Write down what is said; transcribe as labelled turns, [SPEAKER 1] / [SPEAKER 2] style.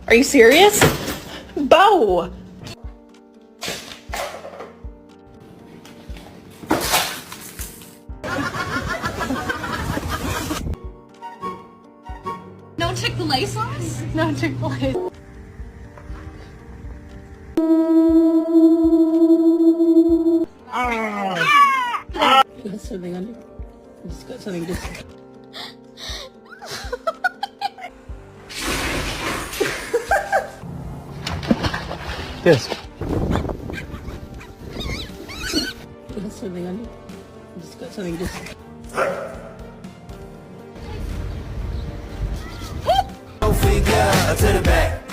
[SPEAKER 1] Are you serious? Bo!
[SPEAKER 2] No Chick-fil-A sauce? No Chick-fil-A.
[SPEAKER 1] You got something on you. You just got something to say.
[SPEAKER 3] Yes.
[SPEAKER 1] You got something on you. You just got something to say.
[SPEAKER 4] Figure to the back.